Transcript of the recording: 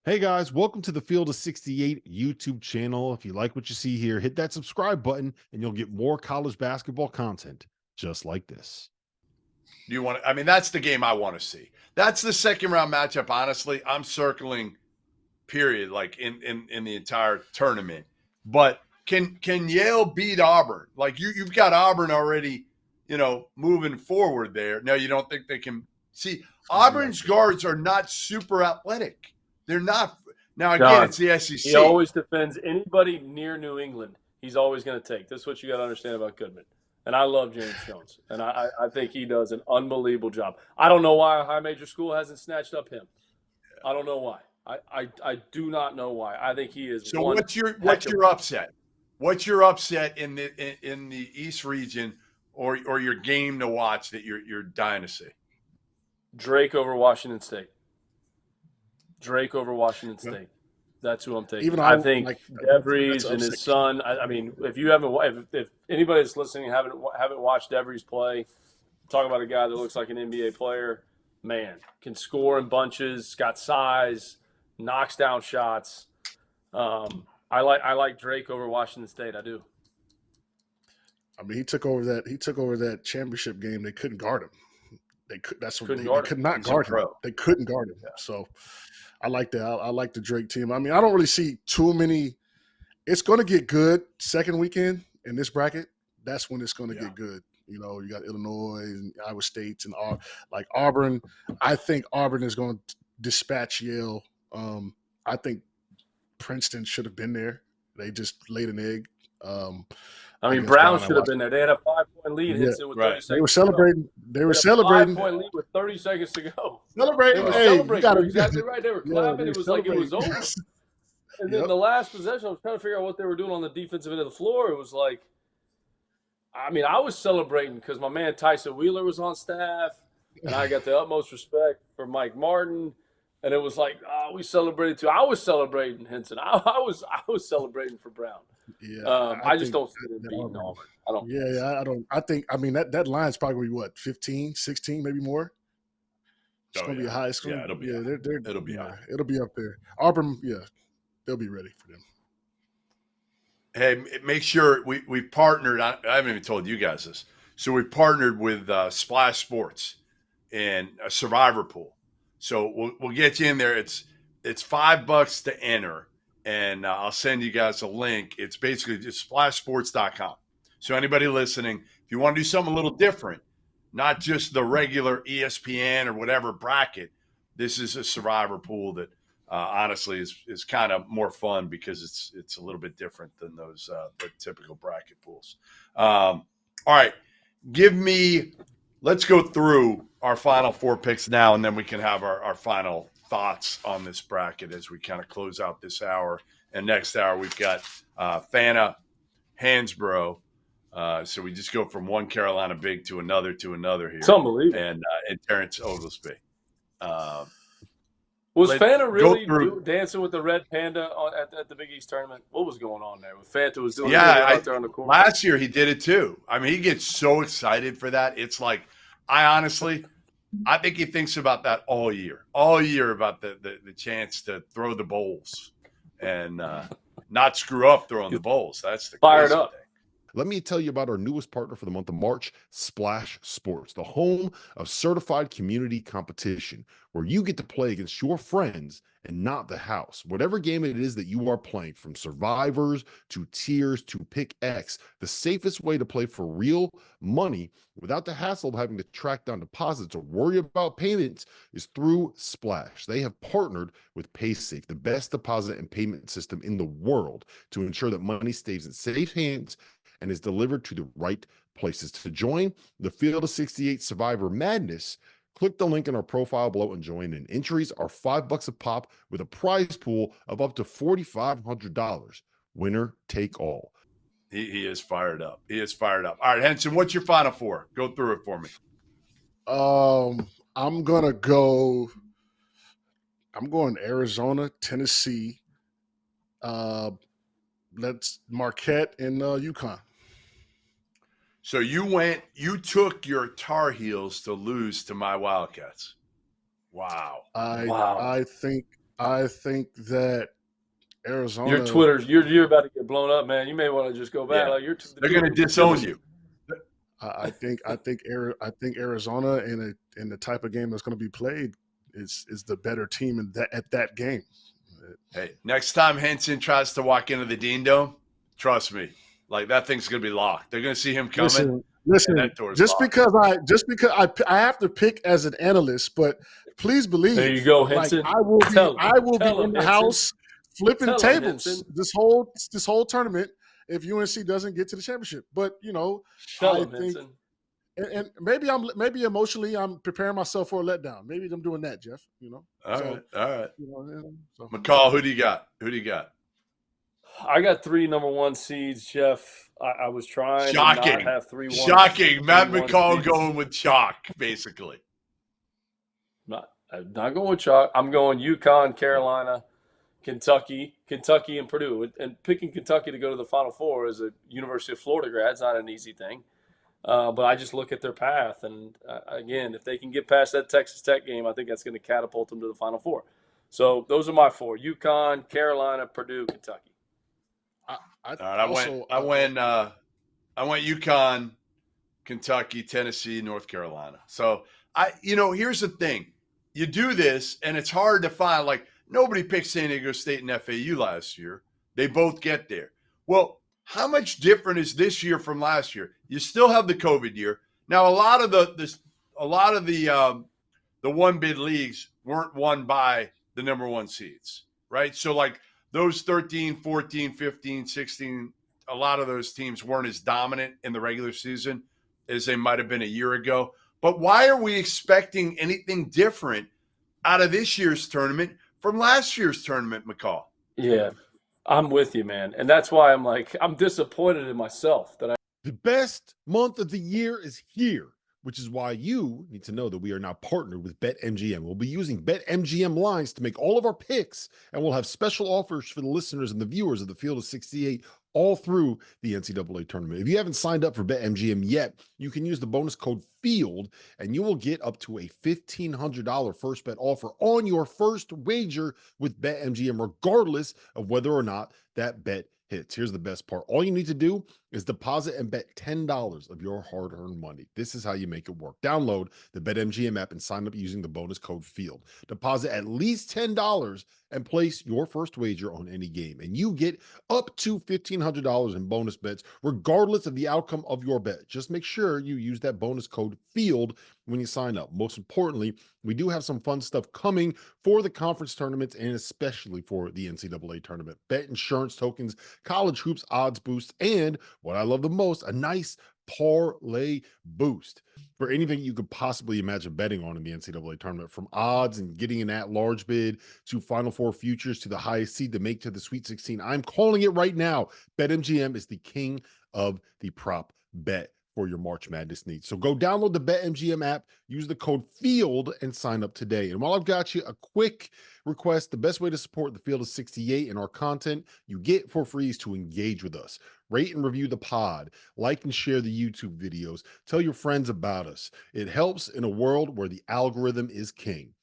Hey guys, welcome to the Field of 68 YouTube channel. If you like what you see here, hit that subscribe button and you'll get more college basketball content just like this. Do you want to? I mean, that's the game I want to see. That's the second round matchup. Honestly, I'm circling period, like in the entire tournament. But can Yale beat Auburn? Like you've got Auburn already, moving forward there. Now you don't think they can see Auburn's guards are not super athletic. They're not. Now again, John, it's the SEC. he always defends anybody near New England. He's always going to take. This is what you got to understand about Goodman. And I love James Jones, and I think he does an unbelievable job. I don't know why a high major school hasn't snatched up him. I don't know why. I do not know why. I think he is. So what's your upset? What's your upset in the East region or your game to watch that you're dying to see? Drake over Washington State. Drake over Washington State. That's who I'm taking. I think DeVries and his son. I mean, if you haven't, if anybody that's listening haven't watched DeVries play, talk about a guy that looks like an NBA player. Man, can score in bunches, got size, knocks down shots. I like Drake over Washington State. I do. I mean, he took over that championship game. They couldn't guard him. They could not guard him. They couldn't guard him. So I like that. I like the Drake team. I mean, I don't really see too many. It's going to get good second weekend in this bracket. That's when it's going to get good. You know, you got Illinois and Iowa State and like Auburn. I think Auburn is going to dispatch Yale. I think Princeton should have been there. They just laid an egg. I mean, Brown should have been there. They had a 5-point lead. Yeah, with 30 seconds they were celebrating. They were celebrating. 5-point lead with 30 seconds to go. Celebrating. They were celebrating. You're exactly right. They were clapping. It was like it was over. And then the last possession, I was trying to figure out what they were doing on the defensive end of the floor. It was like, I mean, I was celebrating because my man Tyson Wheeler was on staff, and I got the utmost respect for Mike Martin. And it was like, we celebrated too. I was celebrating Henson. I was celebrating for Brown. Yeah, I just don't see them beating Auburn. I don't. Yeah, I don't. I think. I mean, that line's probably what 15, 16, maybe more. It's going to be high. It'll be. It'll be high. It'll be up there. Auburn, they'll be ready for them. Hey, make sure we partnered. I haven't even told you guys this. So we partnered with SplashSports and a survivor pool. So we'll get you in there. It's $5 to enter, and I'll send you guys a link. It's basically just SplashSports.com. So anybody listening, if you want to do something a little different, not just the regular ESPN or whatever bracket, this is a survivor pool that honestly is kind of more fun because it's a little bit different than those the typical bracket pools. All right, let's go through our final four picks now, and then we can have our final thoughts on this bracket as we kind of close out this hour. And next hour we've got Fana, Hansborough. So we just go from one Carolina big to another here. It's unbelievable. And Terrence Oglesby. Was Fanta really dancing with the red panda at the Big East tournament? What was going on there? Fanta was doing out there on the court. Last year he did it too. I mean, he gets so excited for that. It's like, I think he thinks about that all year about the chance to throw the bowls and not screw up throwing the bowls. That's the fired up thing. Let me tell you about our newest partner for the month of March, SplashSports, the home of certified community competition, where you get to play against your friends and not the house. Whatever game it is that you are playing, from survivors to tiers to pick X, the safest way to play for real money without the hassle of having to track down deposits or worry about payments is through Splash. They have partnered with PaySafe, the best deposit and payment system in the world, to ensure that money stays in safe hands and is delivered to the right places. To join the Field of 68 Survivor Madness, click the link in our profile below and join in. Entries are $5 a pop with a prize pool of up to $4,500. Winner take all. He is fired up. All right, Henson, what's your final four? Go through it for me. I'm going Arizona, Tennessee. Let's Marquette and UConn. So you took your Tar Heels to lose to my Wildcats. Wow. I think I think that Arizona. Your Twitter's you're about to get blown up, man. You may want to just go back. Yeah. Like they're going to disown you. I think Arizona in the type of game that's going to be played is the better team at that game. Hey, next time Henson tries to walk into the Dean Dome, trust me, like that thing's going to be locked. They're going to see him coming. Listen, just because I have to pick as an analyst, but please believe. There you go, Henson. Like, I will be in the house flipping tables this whole tournament if UNC doesn't get to the championship. But I think, and maybe emotionally I'm preparing myself for a letdown. Maybe I'm doing that, Jeff. All right. McCall, who do you got? I got 3 number 1 seeds, Jeff. I was trying to not have 3-1. Shocking. Matt McCall going with chalk, basically. I'm not going with chalk. I'm going UConn, Carolina, Kentucky, and Purdue. And picking Kentucky to go to the Final Four as a University of Florida grad is not an easy thing. But I just look at their path. And, again, if they can get past that Texas Tech game, I think that's going to catapult them to the Final Four. So those are my 4: UConn, Carolina, Purdue, Kentucky. I went UConn, Kentucky, Tennessee, North Carolina. So here's the thing. You do this, and it's hard to find, like, nobody picked San Diego State and FAU last year. They both get there. Well, how much different is this year from last year? You still have the COVID year. Now, a lot of the one bid leagues weren't won by the number 1 seeds, right? So, like, those 13, 14, 15, 16, a lot of those teams weren't as dominant in the regular season as they might have been a year ago. But why are we expecting anything different out of this year's tournament from last year's tournament, McCall? Yeah, I'm with you, man. And that's why I'm disappointed in myself that The best month of the year is here, which is why you need to know that we are now partnered with BetMGM. We'll be using BetMGM lines to make all of our picks, and we'll have special offers for the listeners and the viewers of the Field of 68 all through the NCAA tournament. If you haven't signed up for BetMGM yet, you can use the bonus code FIELD, and you will get up to a $1,500 first bet offer on your first wager with BetMGM, regardless of whether or not that bet hits. Here's the best part. All you need to do is deposit and bet $10 of your hard-earned money. This is how you make it work. Download the BetMGM app and sign up using the bonus code FIELD. Deposit at least $10 and place your first wager on any game, and you get up to $1,500 in bonus bets, regardless of the outcome of your bet. Just make sure you use that bonus code FIELD when you sign up. Most importantly, we do have some fun stuff coming for the conference tournaments and especially for the NCAA tournament. Bet insurance tokens, college hoops, odds boosts, and what I love the most, a nice parlay boost for anything you could possibly imagine betting on in the NCAA tournament, from odds and getting an at-large bid to Final Four futures to the highest seed to make to the Sweet 16. I'm calling it right now. BetMGM is the king of the prop bet for your March Madness needs. So go download the BetMGM app, use the code FIELD, and sign up today. And while I've got you, a quick request: the best way to support the Field of 68 and our content you get for free is to engage with us. Rate and review the pod, like and share the YouTube videos, tell your friends about us. It helps in a world where the algorithm is king.